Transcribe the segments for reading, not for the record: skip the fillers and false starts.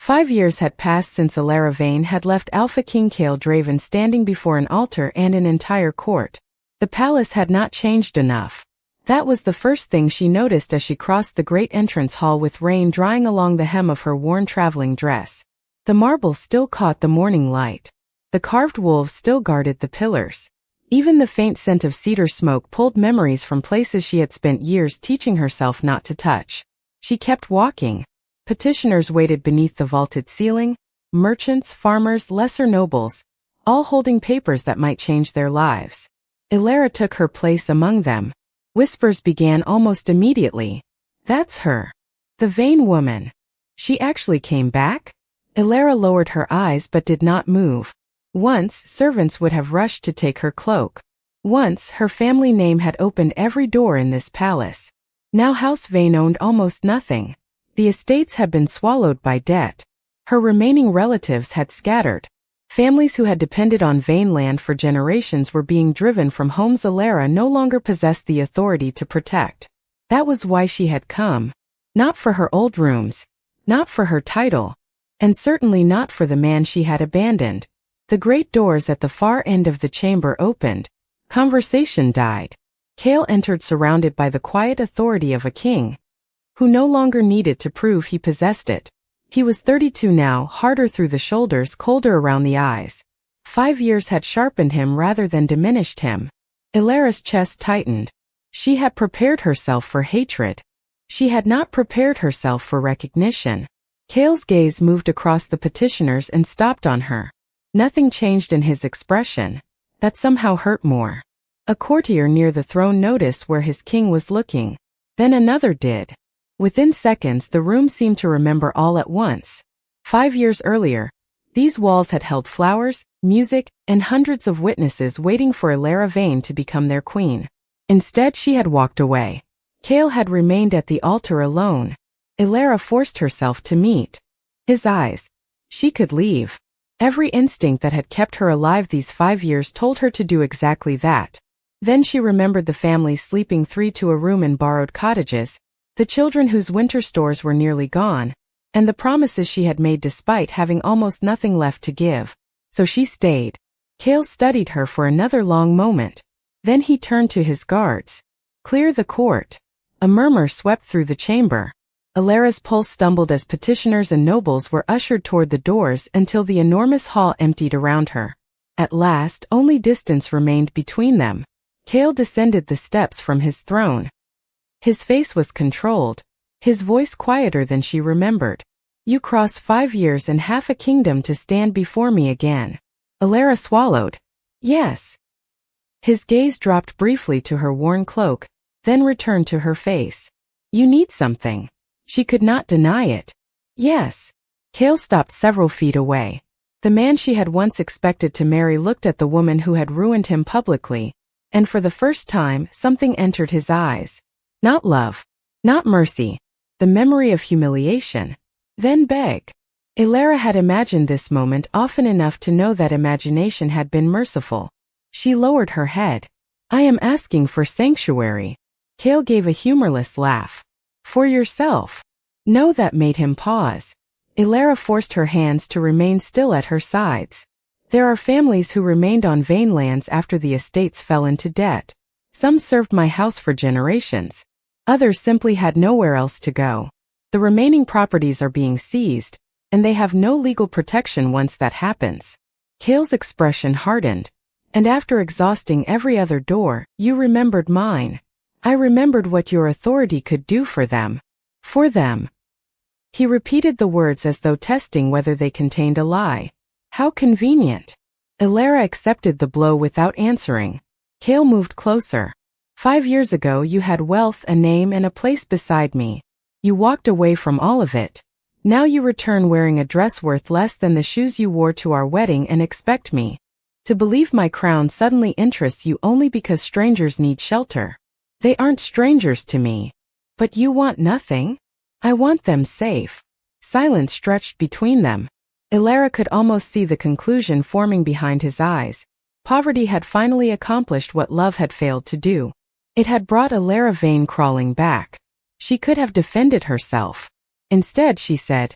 5 years had passed since Elara Veyne had left Alpha King Kael Draven standing before an altar and an entire court. The palace had not changed enough. That was the first thing she noticed as she crossed the great entrance hall with rain drying along the hem of her worn traveling dress. The marble still caught the morning light. The carved wolves still guarded the pillars. Even the faint scent of cedar smoke pulled memories from places she had spent years teaching herself not to touch. She kept walking. Petitioners waited beneath the vaulted ceiling, merchants, farmers, lesser nobles, all holding papers that might change their lives. Elara took her place among them. Whispers began almost immediately. That's her. The Veyne woman. She actually came back? Elara lowered her eyes but did not move. Once, servants would have rushed to take her cloak. Once, her family name had opened every door in this palace. Now House Veyne owned almost nothing. The estates had been swallowed by debt. Her remaining relatives had scattered. Families who had depended on Veyne land for generations were being driven from homes Elara no longer possessed the authority to protect. That was why she had come. Not for her old rooms. Not for her title. And certainly not for the man she had abandoned. The great doors at the far end of the chamber opened. Conversation died. Kael entered surrounded by the quiet authority of a king, who no longer needed to prove he possessed it. He was 32 now, harder through the shoulders, colder around the eyes. 5 years had sharpened him rather than diminished him. Elara's chest tightened. She had prepared herself for hatred. She had not prepared herself for recognition. Kael's gaze moved across the petitioners and stopped on her. Nothing changed in his expression. That somehow hurt more. A courtier near the throne noticed where his king was looking. Then another did. Within seconds, the room seemed to remember all at once. 5 years earlier, these walls had held flowers, music, and hundreds of witnesses waiting for Elara Veyne to become their queen. Instead, she had walked away. Kael had remained at the altar alone. Elara forced herself to meet his eyes. She could leave. Every instinct that had kept her alive these 5 years told her to do exactly that. Then she remembered the families sleeping 3 to a room in borrowed cottages, the children whose winter stores were nearly gone, and the promises she had made despite having almost nothing left to give. So she stayed. Kael studied her for another long moment. Then he turned to his guards. Clear the court. A murmur swept through the chamber. Elara's pulse stumbled as petitioners and nobles were ushered toward the doors until the enormous hall emptied around her. At last, only distance remained between them. Kael descended the steps from his throne. His face was controlled, his voice quieter than she remembered. You cross 5 years and half a kingdom to stand before me again. Elara swallowed. Yes. His gaze dropped briefly to her worn cloak, then returned to her face. You need something. She could not deny it. Yes. Kael stopped several feet away. The man she had once expected to marry looked at the woman who had ruined him publicly, and for the first time, something entered his eyes. Not love. Not mercy. The memory of humiliation. Then beg. Elara had imagined this moment often enough to know that imagination had been merciful. She lowered her head. I am asking for sanctuary. Kael gave a humorless laugh. For yourself. No, that made him pause. Elara forced her hands to remain still at her sides. There are families who remained on Veyne lands after the estates fell into debt. Some served my house for generations. Others simply had nowhere else to go. The remaining properties are being seized, and they have no legal protection once that happens. Kael's expression hardened. And after exhausting every other door, you remembered mine. I remembered what your authority could do for them. For them. He repeated the words as though testing whether they contained a lie. How convenient. Elara accepted the blow without answering. Kael moved closer. 5 years ago you had wealth, a name, and a place beside me. You walked away from all of it. Now you return wearing a dress worth less than the shoes you wore to our wedding and expect me to believe my crown suddenly interests you only because strangers need shelter. They aren't strangers to me. But you want nothing? I want them safe. Silence stretched between them. Elara could almost see the conclusion forming behind his eyes. Poverty had finally accomplished what love had failed to do. It had brought Elara Veyne crawling back. She could have defended herself. Instead, she said,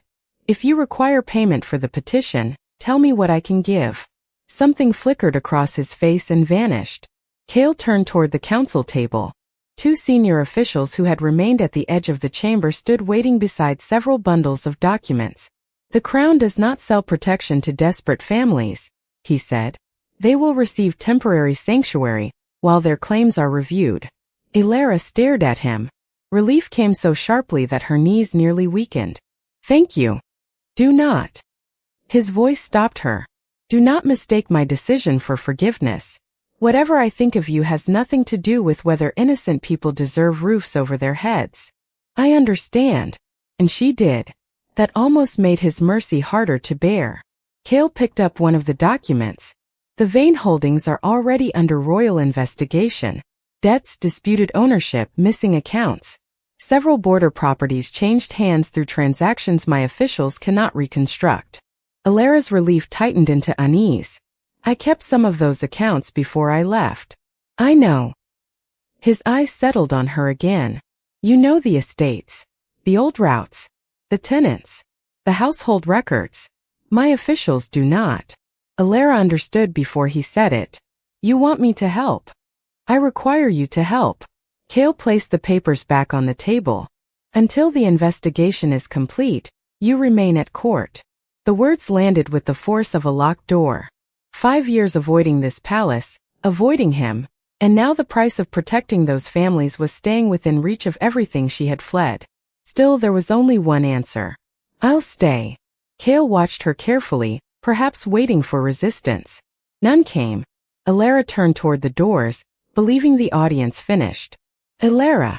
If you require payment for the petition, tell me what I can give. Something flickered across his face and vanished. Kael turned toward the council table. Two senior officials who had remained at the edge of the chamber stood waiting beside several bundles of documents. The Crown does not sell protection to desperate families, he said. They will receive temporary sanctuary, while their claims are reviewed. Elara stared at him. Relief came so sharply that her knees nearly weakened. Thank you. Do not. His voice stopped her. Do not mistake my decision for forgiveness. Whatever I think of you has nothing to do with whether innocent people deserve roofs over their heads. I understand. And she did. That almost made his mercy harder to bear. Kael picked up one of the documents. The Veyne holdings are already under royal investigation. Debts, disputed ownership, missing accounts. Several border properties changed hands through transactions my officials cannot reconstruct. Elara's relief tightened into unease. I kept some of those accounts before I left. I know. His eyes settled on her again. You know the estates, the old routes, the tenants, the household records. My officials do not. Elara understood before he said it. You want me to help. I require you to help. Kael placed the papers back on the table. Until the investigation is complete, you remain at court. The words landed with the force of a locked door. 5 years avoiding this palace, avoiding him, and now the price of protecting those families was staying within reach of everything she had fled. Still, there was only one answer. I'll stay. Kael watched her carefully, perhaps waiting for resistance. None came. Elara turned toward the doors, believing the audience finished. Elara.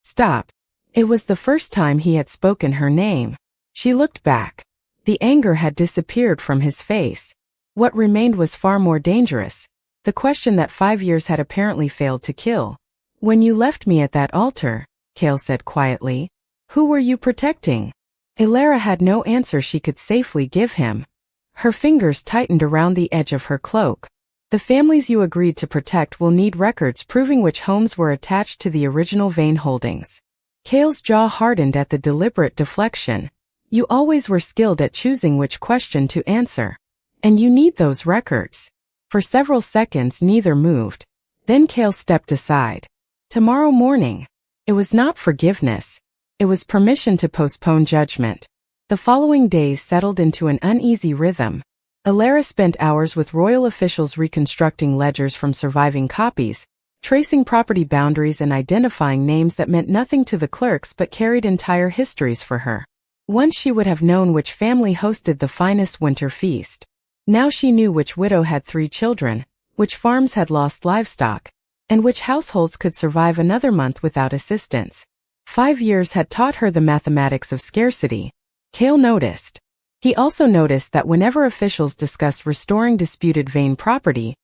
Stop. It was the first time he had spoken her name. She looked back. The anger had disappeared from his face. What remained was far more dangerous. The question that 5 years had apparently failed to kill. When you left me at that altar, Kael said quietly, who were you protecting? Elara had no answer she could safely give him. Her fingers tightened around the edge of her cloak. The families you agreed to protect will need records proving which homes were attached to the original Veyne holdings. Kael's jaw hardened at the deliberate deflection. You always were skilled at choosing which question to answer. And you need those records. For several seconds neither moved. Then Kael stepped aside. Tomorrow morning. It was not forgiveness. It was permission to postpone judgment. The following days settled into an uneasy rhythm. Elara spent hours with royal officials reconstructing ledgers from surviving copies, tracing property boundaries and identifying names that meant nothing to the clerks but carried entire histories for her. Once she would have known which family hosted the finest winter feast. Now she knew which widow had 3 children, which farms had lost livestock, and which households could survive another month without assistance. 5 years had taught her the mathematics of scarcity. Kael noticed. He also noticed that whenever officials discussed restoring disputed Veyne property,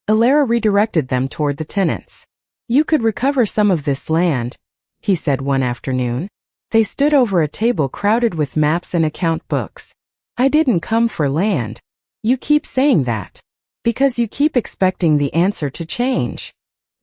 Elara redirected them toward the tenants. You could recover some of this land, he said one afternoon. They stood over a table crowded with maps and account books. I didn't come for land. You keep saying that. Because you keep expecting the answer to change.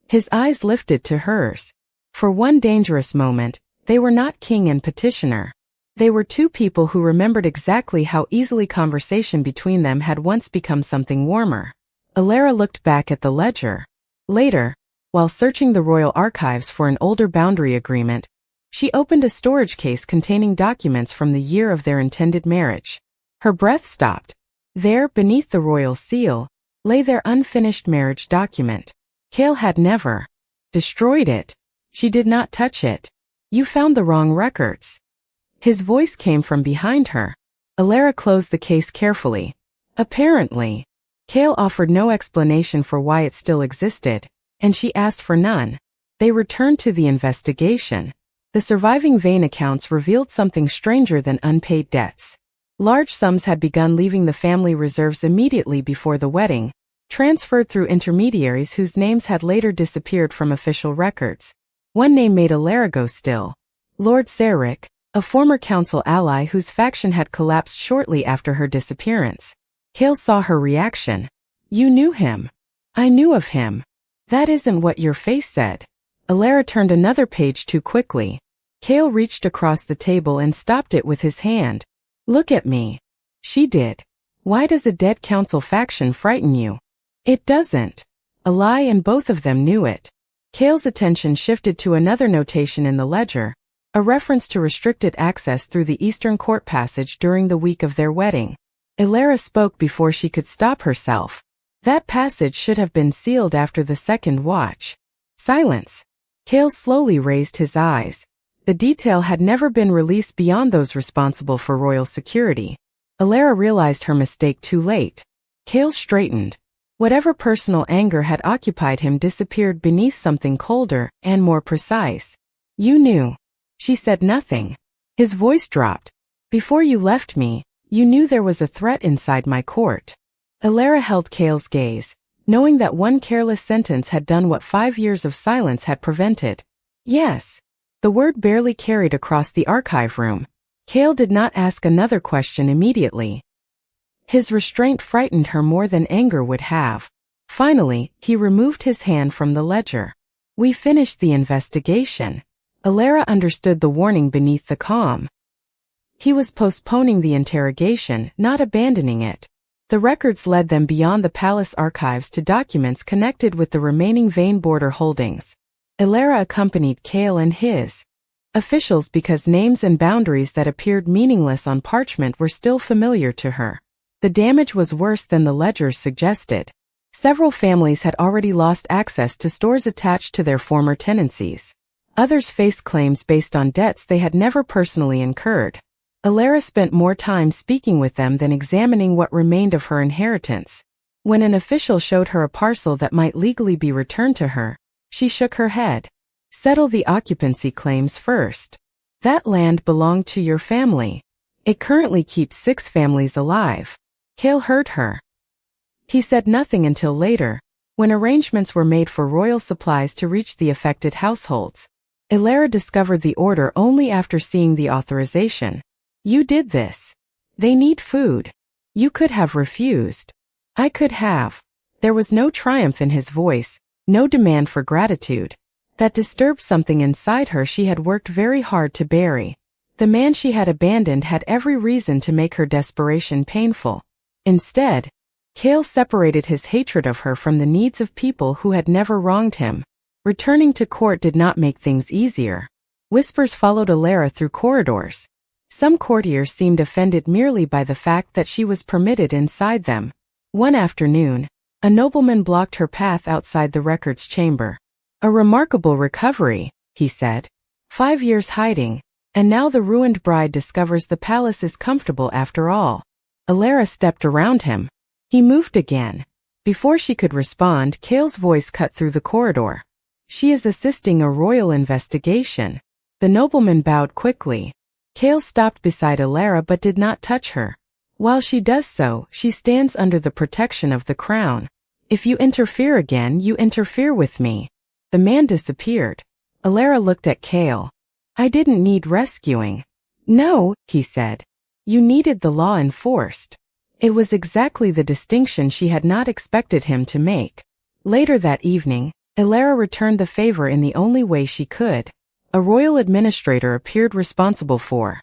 His eyes lifted to hers. For one dangerous moment, they were not king and petitioner. They were two people who remembered exactly how easily conversation between them had once become something warmer. Elara looked back at the ledger. Later, while searching the royal archives for an older boundary agreement, she opened a storage case containing documents from the year of their intended marriage. Her breath stopped. There, beneath the royal seal, lay their unfinished marriage document. Kael had never destroyed it. She did not touch it. You found the wrong records. His voice came from behind her. Elara closed the case carefully. Apparently. Kael offered no explanation for why it still existed, and she asked for none. They returned to the investigation. The surviving Veyne accounts revealed something stranger than unpaid debts. Large sums had begun leaving the family reserves immediately before the wedding, transferred through intermediaries whose names had later disappeared from official records. One name made Elara go still. Lord Serrick, a former council ally whose faction had collapsed shortly after her disappearance. Kael saw her reaction. You knew him. I knew of him. That isn't what your face said. Elara turned another page too quickly. Kael reached across the table and stopped it with his hand. Look at me. She did. Why does a dead council faction frighten you? It doesn't. A lie, and both of them knew it. Kael's attention shifted to another notation in the ledger, a reference to restricted access through the Eastern Court passage during the week of their wedding. Elara spoke before she could stop herself. That passage should have been sealed after the second watch. Silence. Kael slowly raised his eyes. The detail had never been released beyond those responsible for royal security. Elara realized her mistake too late. Kael straightened. Whatever personal anger had occupied him disappeared beneath something colder and more precise. You knew. She said nothing. His voice dropped. Before you left me, you knew there was a threat inside my court. Elara held Kael's gaze, knowing that one careless sentence had done what 5 years of silence had prevented. Yes. The word barely carried across the archive room. Kael did not ask another question immediately. His restraint frightened her more than anger would have. Finally, he removed his hand from the ledger. We finished the investigation. Elara understood the warning beneath the calm. He was postponing the interrogation, not abandoning it. The records led them beyond the palace archives to documents connected with the remaining Veyne border holdings. Elara accompanied Kael and his officials because names and boundaries that appeared meaningless on parchment were still familiar to her. The damage was worse than the ledgers suggested. Several families had already lost access to stores attached to their former tenancies. Others faced claims based on debts they had never personally incurred. Elara spent more time speaking with them than examining what remained of her inheritance. When an official showed her a parcel that might legally be returned to her, she shook her head. Settle the occupancy claims first. That land belonged to your family. It currently keeps 6 families alive. Kael heard her. He said nothing until later, when arrangements were made for royal supplies to reach the affected households. Elara discovered the order only after seeing the authorization. You did this. They need food. You could have refused. I could have. There was no triumph in his voice, no demand for gratitude. That disturbed something inside her she had worked very hard to bury. The man she had abandoned had every reason to make her desperation painful. Instead, Kael separated his hatred of her from the needs of people who had never wronged him. Returning to court did not make things easier. Whispers followed Elara through corridors. Some courtiers seemed offended merely by the fact that she was permitted inside them. One afternoon, a nobleman blocked her path outside the records chamber. A remarkable recovery, he said. 5 years hiding, and now the ruined bride discovers the palace is comfortable after all. Elara stepped around him. He moved again. Before she could respond, Kael's voice cut through the corridor. She is assisting a royal investigation. The nobleman bowed quickly. Kael stopped beside Elara but did not touch her. While she does so, she stands under the protection of the crown. If you interfere again, you interfere with me. The man disappeared. Elara looked at Kael. I didn't need rescuing. No, he said. You needed the law enforced. It was exactly the distinction she had not expected him to make. Later that evening, Elara returned the favor in the only way she could. A royal administrator appeared responsible for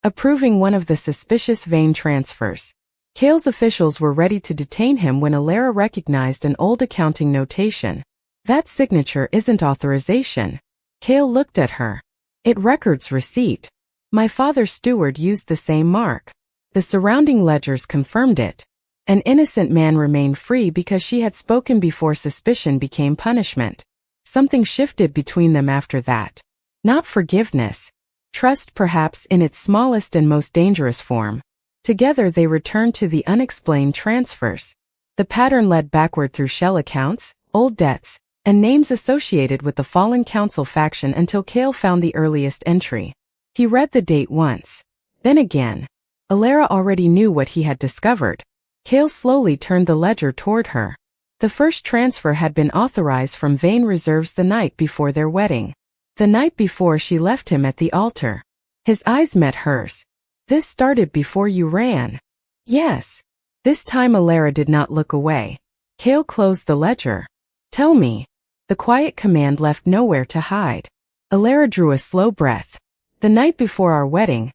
approving one of the suspicious Veyne transfers. Kael's officials were ready to detain him when Elara recognized an old accounting notation. That signature isn't authorization. Kael looked at her. It records receipt. My father's steward used the same mark. The surrounding ledgers confirmed it. An innocent man remained free because she had spoken before suspicion became punishment. Something shifted between them after that. Not forgiveness. Trust, perhaps, in its smallest and most dangerous form. Together they returned to the unexplained transfers. The pattern led backward through shell accounts, old debts, and names associated with the fallen council faction until Kael found the earliest entry. He read the date once. Then again. Elara already knew what he had discovered. Kael slowly turned the ledger toward her. The first transfer had been authorized from Veyne reserves the night before their wedding. The night before she left him at the altar. His eyes met hers. This started before you ran. Yes. This time Elara did not look away. Kael closed the ledger. Tell me. The quiet command left nowhere to hide. Elara drew a slow breath. The night before our wedding,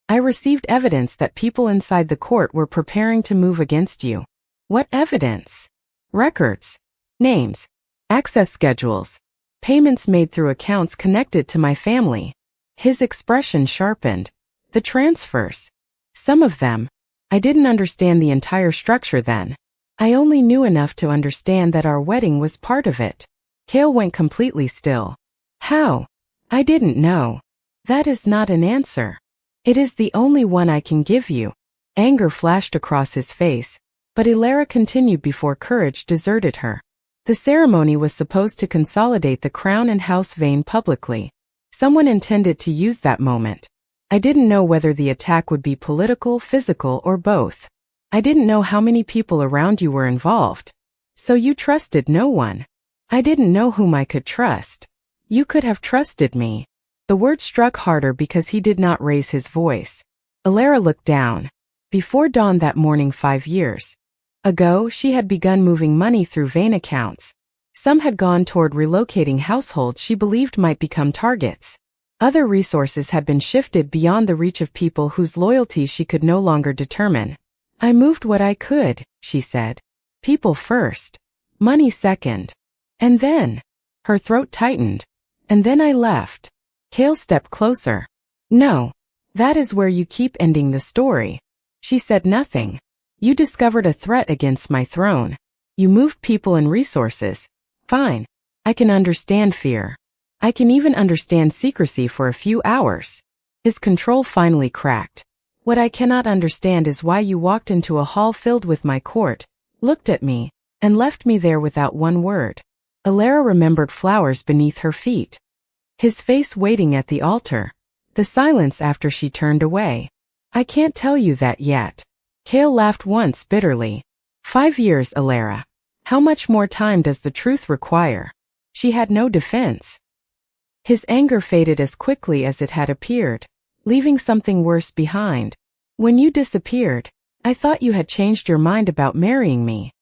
I received evidence that people inside the court were preparing to move against you. What evidence? Records, names, access schedules, payments made through accounts connected to my family. His expression sharpened. The transfers. Some of them. I didn't understand the entire structure then. I only knew enough to understand that our wedding was part of it. Kael went completely still. How? I didn't know. That is not an answer. It is the only one I can give you. Anger flashed across his face, but Elara continued before courage deserted her. The ceremony was supposed to consolidate the crown and House Veyne publicly. Someone intended to use that moment. I didn't know whether the attack would be political, physical, or both. I didn't know how many people around you were involved. So you trusted no one. I didn't know whom I could trust. You could have trusted me. The word struck harder because he did not raise his voice. Elara looked down. Before dawn that morning 5 years ago, she had begun moving money through Veyne accounts. Some had gone toward relocating households she believed might become targets. Other resources had been shifted beyond the reach of people whose loyalty she could no longer determine. I moved what I could, she said. People first. Money second. And then. Her throat tightened. And then I left. Kael stepped closer. No. That is where you keep ending the story. She said nothing. You discovered a threat against my throne. You moved people and resources. Fine. I can understand fear. I can even understand secrecy for a few hours. His control finally cracked. What I cannot understand is why you walked into a hall filled with my court, looked at me, and left me there without one word. Elara remembered flowers beneath her feet. His face waiting at the altar. The silence after she turned away. I can't tell you that yet. Kael laughed once bitterly. 5 years, Elara. How much more time does the truth require? She had no defense. His anger faded as quickly as it had appeared, leaving something worse behind. When you disappeared, I thought you had changed your mind about marrying me.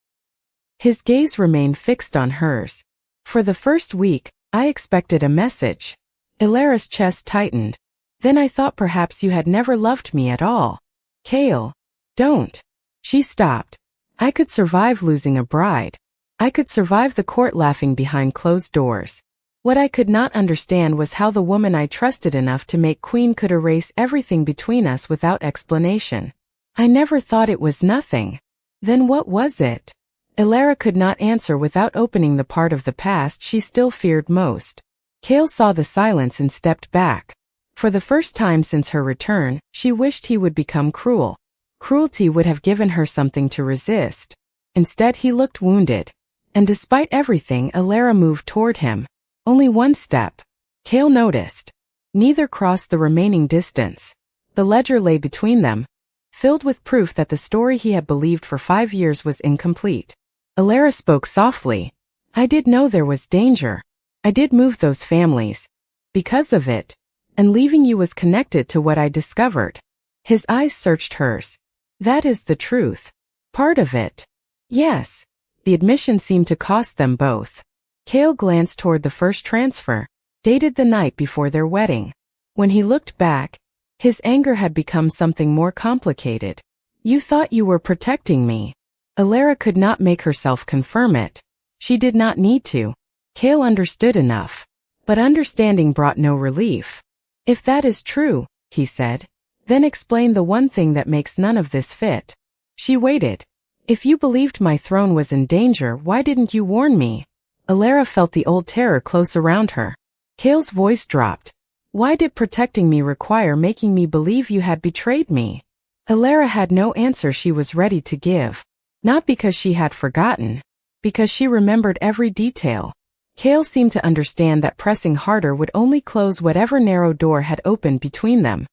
His gaze remained fixed on hers. For the first week, I expected a message. Elara's chest tightened. Then I thought perhaps you had never loved me at all. Kael, don't. She stopped. I could survive losing a bride. I could survive the court laughing behind closed doors. What I could not understand was how the woman I trusted enough to make queen could erase everything between us without explanation. I never thought it was nothing. Then what was it? Elara could not answer without opening the part of the past she still feared most. Kael saw the silence and stepped back. For the first time since her return, she wished he would become cruel. Cruelty would have given her something to resist. Instead he looked wounded. And despite everything, Elara moved toward him. Only one step. Kael noticed. Neither crossed the remaining distance. The ledger lay between them, filled with proof that the story he had believed for 5 years was incomplete. Elara spoke softly. I did know there was danger. I did move those families. Because of it. And leaving you was connected to what I discovered. His eyes searched hers. That is the truth. Part of it. Yes. The admission seemed to cost them both. Kael glanced toward the first transfer, dated the night before their wedding. When he looked back, his anger had become something more complicated. You thought you were protecting me. Elara could not make herself confirm it. She did not need to. Kael understood enough. But understanding brought no relief. If that is true, he said, then explain the one thing that makes none of this fit. She waited. If you believed my throne was in danger, why didn't you warn me? Elara felt the old terror close around her. Kael's voice dropped. Why did protecting me require making me believe you had betrayed me? Elara had no answer she was ready to give. Not because she had forgotten. Because she remembered every detail. Kael seemed to understand that pressing harder would only close whatever narrow door had opened between them.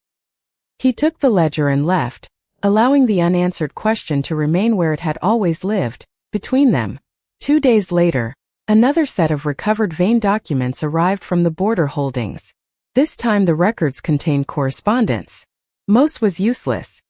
He took the ledger and left, allowing the unanswered question to remain where it had always lived, between them. 2 days later, another set of recovered Veyne documents arrived from the border holdings. This time the records contained correspondence. Most was useless.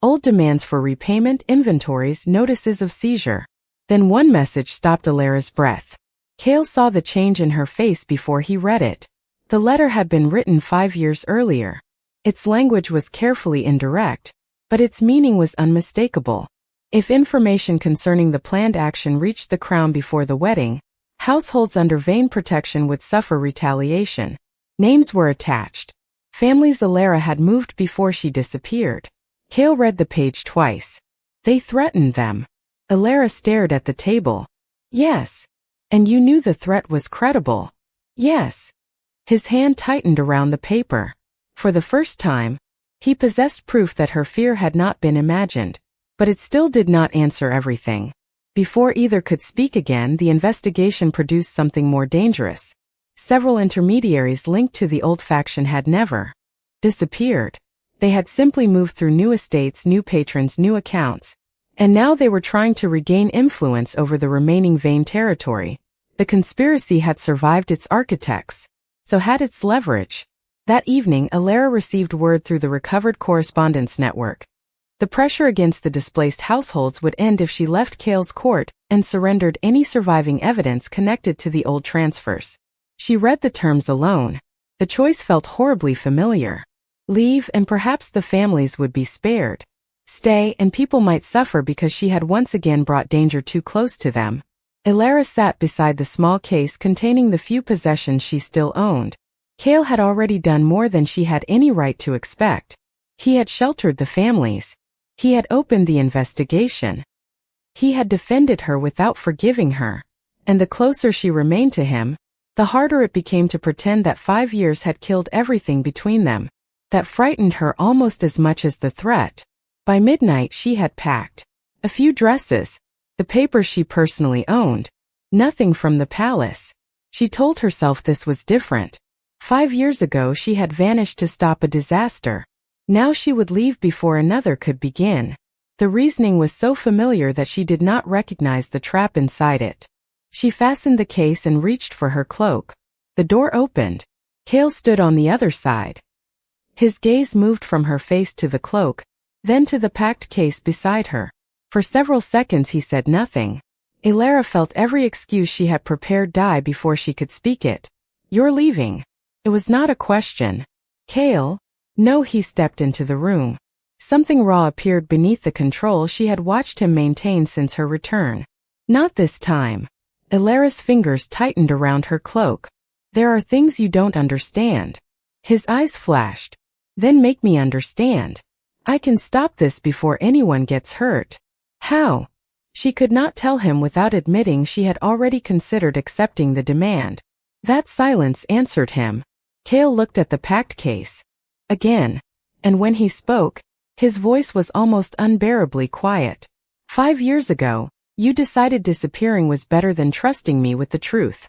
Old demands for repayment, inventories, notices of seizure. Then one message stopped Elara's breath. Kael saw the change in her face before he read it. The letter had been written 5 years earlier. Its language was carefully indirect, but its meaning was unmistakable. If information concerning the planned action reached the crown before the wedding, households under Veyne protection would suffer retaliation. Names were attached. Families Elara had moved before she disappeared. Kael read the page twice. They threatened them. Elara stared at the table. Yes. And you knew the threat was credible. Yes. His hand tightened around the paper. For the first time, he possessed proof that her fear had not been imagined. But it still did not answer everything. Before either could speak again, the investigation produced something more dangerous. Several intermediaries linked to the old faction had never disappeared. They had simply moved through new estates, new patrons, new accounts. And now they were trying to regain influence over the remaining Veyne territory. The conspiracy had survived its architects. So had its leverage. That evening, Elara received word through the recovered correspondence network. The pressure against the displaced households would end if she left Kael's court and surrendered any surviving evidence connected to the old transfers. She read the terms alone. The choice felt horribly familiar. Leave and perhaps the families would be spared. Stay and people might suffer because she had once again brought danger too close to them. Elara sat beside the small case containing the few possessions she still owned. Kael had already done more than she had any right to expect. He had sheltered the families. He had opened the investigation. He had defended her without forgiving her. And the closer she remained to him, the harder it became to pretend that 5 years had killed everything between them. That frightened her almost as much as the threat. By midnight she had packed a few dresses, the papers she personally owned, nothing from the palace. She told herself this was different. 5 years ago she had vanished to stop a disaster. Now she would leave before another could begin. The reasoning was so familiar that she did not recognize the trap inside it. She fastened the case and reached for her cloak. The door opened. Kael stood on the other side. His gaze moved from her face to the cloak, then to the packed case beside her. For several seconds he said nothing. Elara felt every excuse she had prepared die before she could speak it. "You're leaving." It was not a question. "Kael?" "No." He stepped into the room. Something raw appeared beneath the control she had watched him maintain since her return. "Not this time." Elara's fingers tightened around her cloak. "There are things you don't understand." His eyes flashed. "Then make me understand. I can stop this before anyone gets hurt." "How?" She could not tell him without admitting she had already considered accepting the demand. That silence answered him. Kael looked at the packed case. Again. And when he spoke, his voice was almost unbearably quiet. 5 years ago, you decided disappearing was better than trusting me with the truth.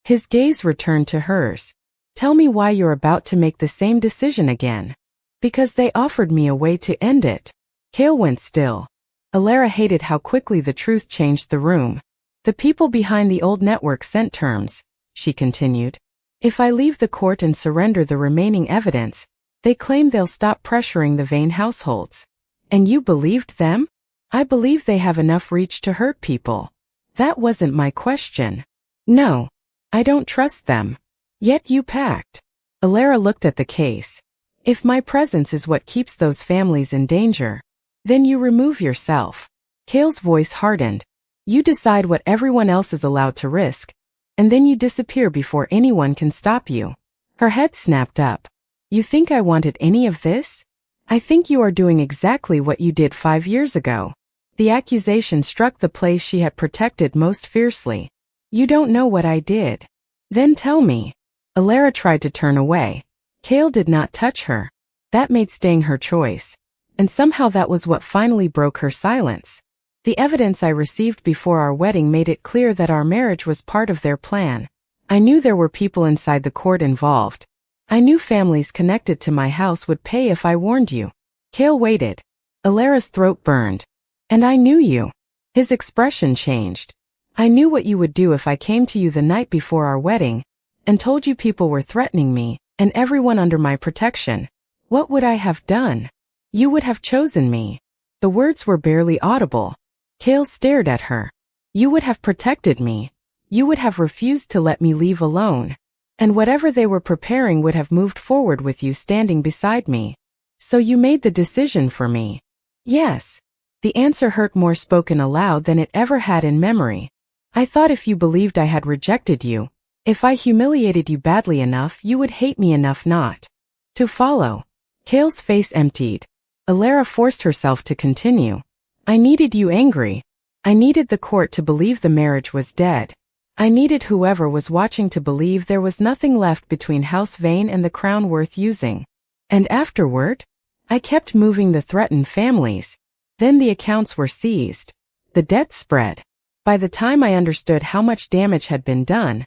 His gaze returned to hers. "Tell me why you're about to make the same decision again." "Because they offered me a way to end it." Kael went still. Elara hated how quickly the truth changed the room. "The people behind the old network sent terms," she continued. "If I leave the court and surrender the remaining evidence, they claim they'll stop pressuring the Veyne households. And you believed them?" "I believe they have enough reach to hurt people." "That wasn't my question." "No. I don't trust them." "Yet you packed." Elara looked at the case. "If my presence is what keeps those families in danger, then you remove yourself." Kael's voice hardened. "You decide what everyone else is allowed to risk, and then you disappear before anyone can stop you." Her head snapped up. "You think I wanted any of this? I think you are doing exactly what you did 5 years ago." The accusation struck the place she had protected most fiercely. "You don't know what I did." "Then tell me." Elara tried to turn away. Kael did not touch her. That made staying her choice. And somehow that was what finally broke her silence. "The evidence I received before our wedding made it clear that our marriage was part of their plan. I knew there were people inside the court involved. I knew families connected to my house would pay if I warned you." Kael waited. Elara's throat burned. "And I knew you." His expression changed. "I knew what you would do if I came to you the night before our wedding and told you people were threatening me and everyone under my protection. What would I have done? You would have chosen me." The words were barely audible. Kael stared at her. "You would have protected me. You would have refused to let me leave alone." And whatever they were preparing would have moved forward with you standing beside me. So you made the decision for me. Yes. The answer hurt more spoken aloud than it ever had in memory. I thought if you believed I had rejected you, if I humiliated you badly enough, you would hate me enough not to follow. Kael's face emptied. Elara forced herself to continue. I needed you angry. I needed the court to believe the marriage was dead. I needed whoever was watching to believe there was nothing left between House Veyne and the crown worth using. And afterward? I kept moving the threatened families. Then the accounts were seized. The debt spread. By the time I understood how much damage had been done,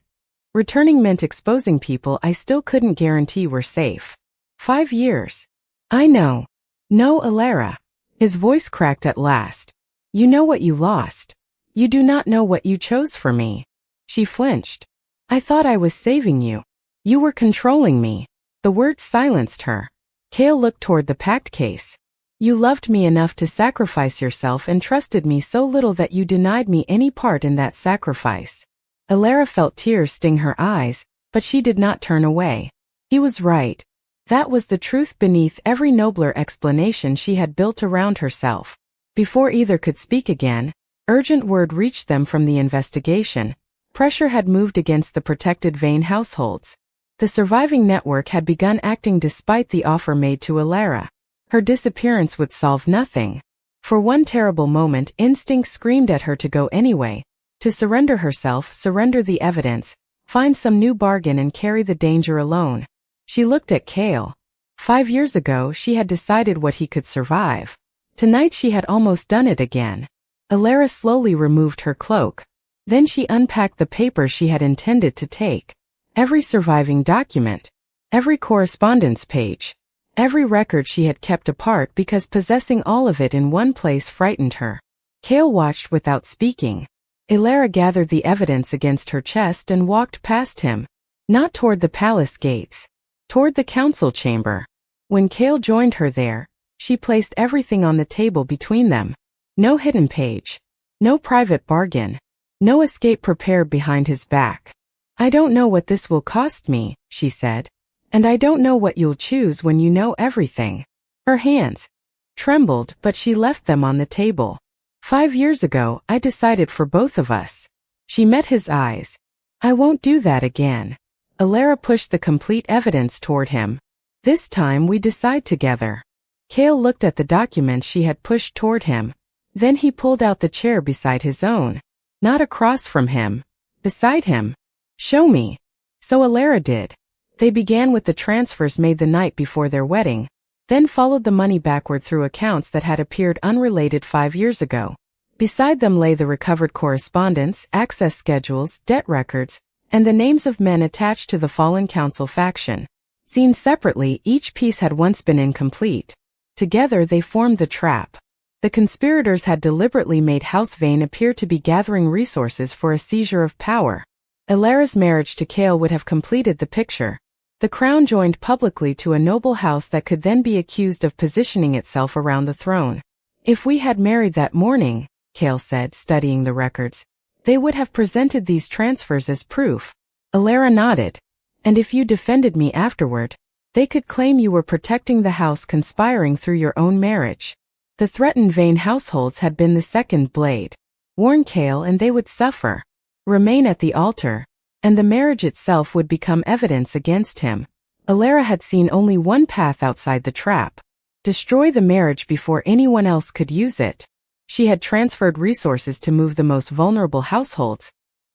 returning meant exposing people I still couldn't guarantee were safe. 5 years. I know. No, Elara. His voice cracked at last. You know what you lost. You do not know what you chose for me. She flinched. I thought I was saving you. You were controlling me. The words silenced her. Kael looked toward the packed case. You loved me enough to sacrifice yourself and trusted me so little that you denied me any part in that sacrifice. Elara felt tears sting her eyes, but she did not turn away. He was right. That was the truth beneath every nobler explanation she had built around herself. Before either could speak again, urgent word reached them from the investigation. Pressure had moved against the protected Veyne households. The surviving network had begun acting despite the offer made to Elara. Her disappearance would solve nothing. For one terrible moment, instinct screamed at her to go anyway, to surrender herself, surrender the evidence, find some new bargain and carry the danger alone. She looked at Kael. 5 years ago, she had decided what he could survive. Tonight she had almost done it again. Elara slowly removed her cloak. Then she unpacked the papers she had intended to take. Every surviving document. Every correspondence page. Every record she had kept apart because possessing all of it in one place frightened her. Kael watched without speaking. Elara gathered the evidence against her chest and walked past him. Not toward the palace gates. Toward the council chamber. When Kael joined her there, she placed everything on the table between them. No hidden page. No private bargain. No escape prepared behind his back. I don't know what this will cost me, she said. And I don't know what you'll choose when you know everything. Her hands trembled, but she left them on the table. 5 years ago, I decided for both of us. She met his eyes. I won't do that again. Elara pushed the complete evidence toward him. This time we decide together. Kael looked at the document she had pushed toward him. Then he pulled out the chair beside his own. Not across from him. Beside him. Show me. So Elara did. They began with the transfers made the night before their wedding, then followed the money backward through accounts that had appeared unrelated 5 years ago. Beside them lay the recovered correspondence, access schedules, debt records, and the names of men attached to the fallen council faction. Seen separately, each piece had once been incomplete. Together they formed the trap. The conspirators had deliberately made House Veyne appear to be gathering resources for a seizure of power. Elara's marriage to Kael would have completed the picture. The crown joined publicly to a noble house that could then be accused of positioning itself around the throne. If we had married that morning, Kael said, studying the records, they would have presented these transfers as proof. Elara nodded. And if you defended me afterward, they could claim you were protecting the house conspiring through your own marriage. The threatened Veyne households had been the second blade. Warn Kael and they would suffer. Remain at the altar, and the marriage itself would become evidence against him. Elara had seen only one path outside the trap. Destroy the marriage before anyone else could use it. She had transferred resources to move the most vulnerable households,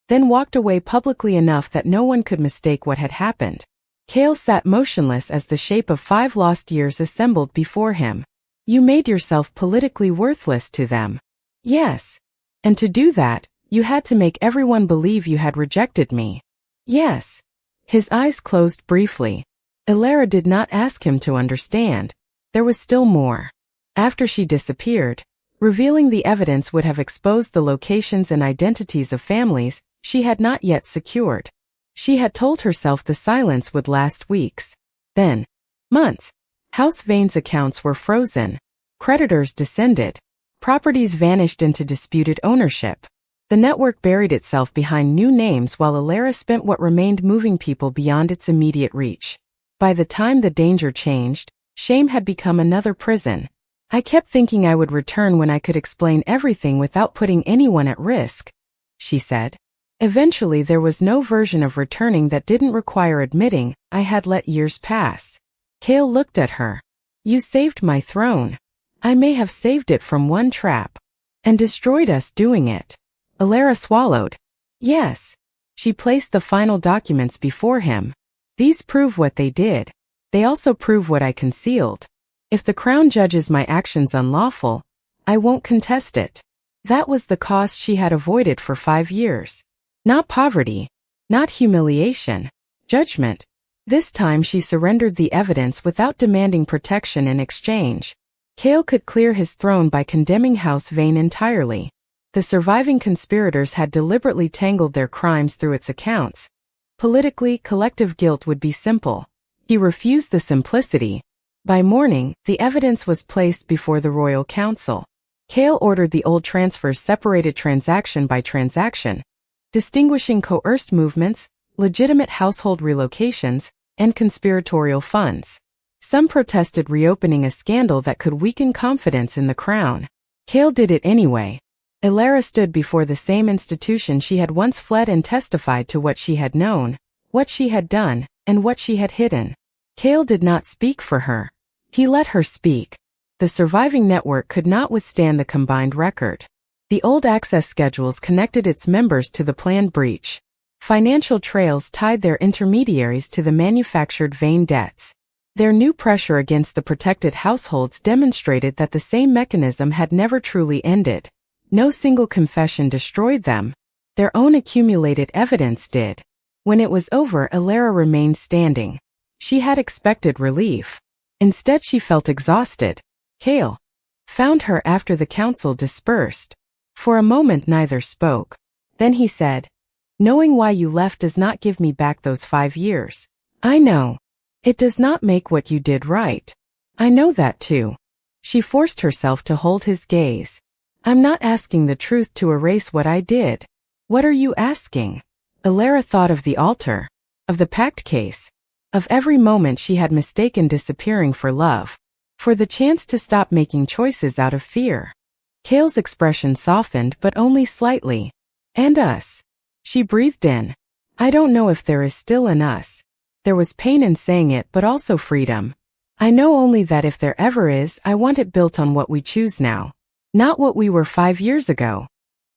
then walked away publicly enough that no one could mistake what had happened. Kael sat motionless as the shape of 5 lost years assembled before him. You made yourself politically worthless to them. Yes. And to do that, you had to make everyone believe you had rejected me. Yes. His eyes closed briefly. Elara did not ask him to understand. There was still more. After she disappeared, revealing the evidence would have exposed the locations and identities of families she had not yet secured. She had told herself the silence would last weeks. Then, months. House Veyne's accounts were frozen. Creditors descended. Properties vanished into disputed ownership. The network buried itself behind new names while Elara spent what remained moving people beyond its immediate reach. By the time the danger changed, shame had become another prison. I kept thinking I would return when I could explain everything without putting anyone at risk, she said. Eventually there was no version of returning that didn't require admitting I had let years pass. Kael looked at her. You saved my throne. I may have saved it from one trap. And destroyed us doing it. Elara swallowed. Yes. She placed the final documents before him. These prove what they did. They also prove what I concealed. If the crown judges my actions unlawful, I won't contest it. That was the cost she had avoided for 5 years. Not poverty. Not humiliation. Judgment. This time she surrendered the evidence without demanding protection in exchange. Kael could clear his throne by condemning House Veyne entirely. The surviving conspirators had deliberately tangled their crimes through its accounts. Politically, collective guilt would be simple. He refused the simplicity. By morning, the evidence was placed before the Royal Council. Kael ordered the old transfers separated transaction by transaction, distinguishing coerced movements, legitimate household relocations, and conspiratorial funds. Some protested reopening a scandal that could weaken confidence in the crown. Kael did it anyway. Elara stood before the same institution she had once fled and testified to what she had known, what she had done, and what she had hidden. Kael did not speak for her. He let her speak. The surviving network could not withstand the combined record. The old access schedules connected its members to the planned breach. Financial trails tied their intermediaries to the manufactured Veyne debts. Their new pressure against the protected households demonstrated that the same mechanism had never truly ended. No single confession destroyed them. Their own accumulated evidence did. When it was over, Elara remained standing. She had expected relief. Instead she felt exhausted. Kael found her after the council dispersed. For a moment neither spoke. Then he said, "Knowing why you left does not give me back those 5 years. I know. It does not make what you did right. I know that too." She forced herself to hold his gaze. "I'm not asking the truth to erase what I did. What are you asking?" Elara thought of the altar, of the pact case, of every moment she had mistaken disappearing for love, for the chance to stop making choices out of fear. Kael's expression softened but only slightly. "And us." She breathed in. "I don't know if there is still an us." There was pain in saying it but also freedom. "I know only that if there ever is, I want it built on what we choose now. Not what we were 5 years ago."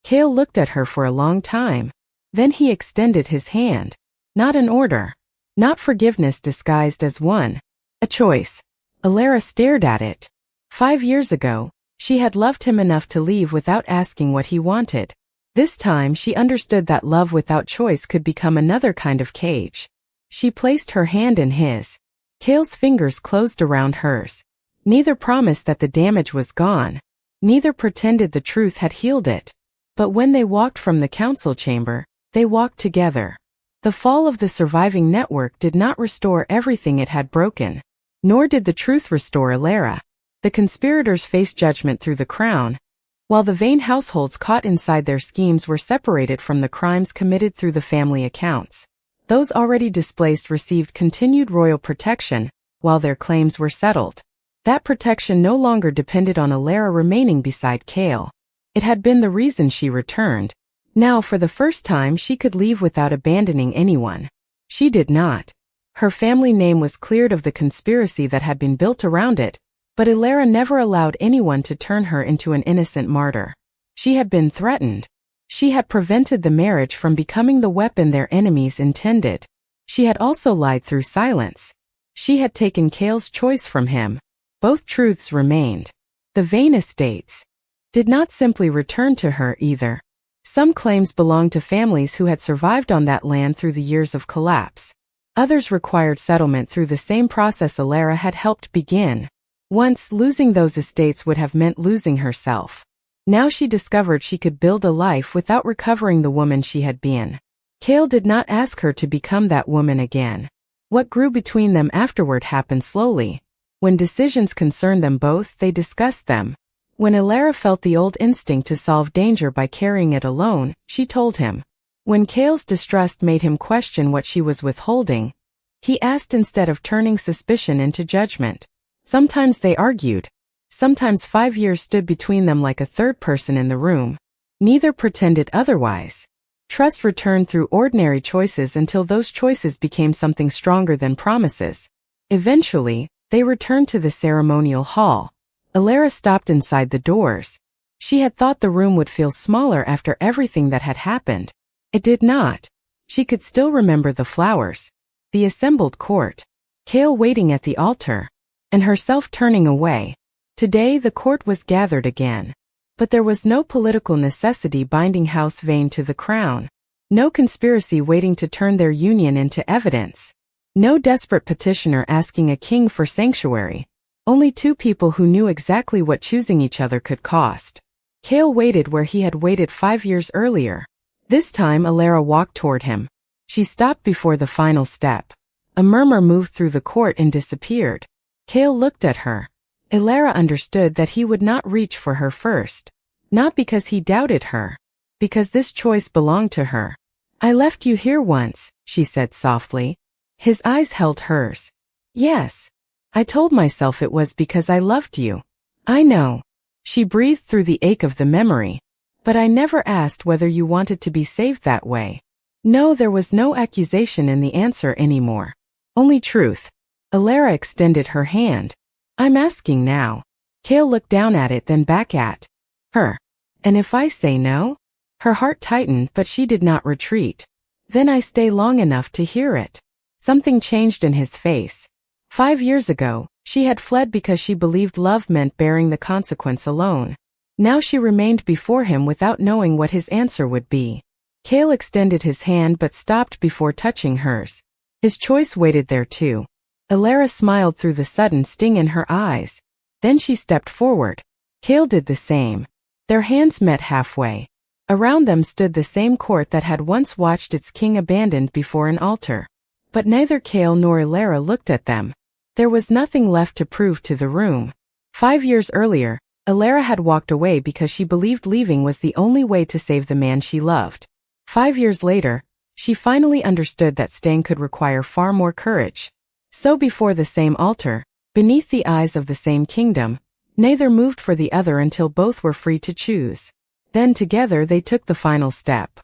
Kael looked at her for a long time. Then he extended his hand. Not an order. Not forgiveness disguised as one. A choice. Elara stared at it. 5 years ago, she had loved him enough to leave without asking what he wanted. This time she understood that love without choice could become another kind of cage. She placed her hand in his. Kael's fingers closed around hers. Neither promised that the damage was gone. Neither pretended the truth had healed it. But when they walked from the council chamber, they walked together. The fall of the surviving network did not restore everything it had broken. Nor did the truth restore Elara. The conspirators faced judgment through the crown, while the Veyne households caught inside their schemes were separated from the crimes committed through the family accounts. Those already displaced received continued royal protection, while their claims were settled. That protection no longer depended on Elara remaining beside Kael. It had been the reason she returned. Now for the first time she could leave without abandoning anyone. She did not. Her family name was cleared of the conspiracy that had been built around it, but Elara never allowed anyone to turn her into an innocent martyr. She had been threatened. She had prevented the marriage from becoming the weapon their enemies intended. She had also lied through silence. She had taken Kael's choice from him. Both truths remained. The Veyne estates did not simply return to her either. Some claims belonged to families who had survived on that land through the years of collapse. Others required settlement through the same process Elara had helped begin. Once, losing those estates would have meant losing herself. Now she discovered she could build a life without recovering the woman she had been. Kael did not ask her to become that woman again. What grew between them afterward happened slowly. When decisions concerned them both, they discussed them. When Elara felt the old instinct to solve danger by carrying it alone, she told him. When Kael's distrust made him question what she was withholding, he asked instead of turning suspicion into judgment. Sometimes they argued. Sometimes 5 years stood between them like a third person in the room. Neither pretended otherwise. Trust returned through ordinary choices until those choices became something stronger than promises. Eventually, they returned to the ceremonial hall. Elara stopped inside the doors. She had thought the room would feel smaller after everything that had happened. It did not. She could still remember the flowers, the assembled court, Kael waiting at the altar, and herself turning away. Today the court was gathered again. But there was no political necessity binding House Veyne to the crown. No conspiracy waiting to turn their union into evidence. No desperate petitioner asking a king for sanctuary. Only two people who knew exactly what choosing each other could cost. Kael waited where he had waited 5 years earlier. This time Elara walked toward him. She stopped before the final step. A murmur moved through the court and disappeared. Kael looked at her. Elara understood that he would not reach for her first. Not because he doubted her. Because this choice belonged to her. I left you here once, she said softly. His eyes held hers. Yes. I told myself it was because I loved you. I know. She breathed through the ache of the memory. But I never asked whether you wanted to be saved that way. No, there was no accusation in the answer anymore. Only truth. Elara extended her hand. I'm asking now. Kael looked down at it, then back at her. And if I say no? Her heart tightened, but she did not retreat. Then I stay long enough to hear it. Something changed in his face. 5 years ago, she had fled because she believed love meant bearing the consequence alone. Now she remained before him without knowing what his answer would be. Kael extended his hand but stopped before touching hers. His choice waited there too. Elara smiled through the sudden sting in her eyes. Then she stepped forward. Kael did the same. Their hands met halfway. Around them stood the same court that had once watched its king abandoned before an altar. But neither Kael nor Elara looked at them. There was nothing left to prove to the room. 5 years earlier, Elara had walked away because she believed leaving was the only way to save the man she loved. 5 years later, she finally understood that staying could require far more courage. So before the same altar, beneath the eyes of the same kingdom, neither moved for the other until both were free to choose. Then together they took the final step.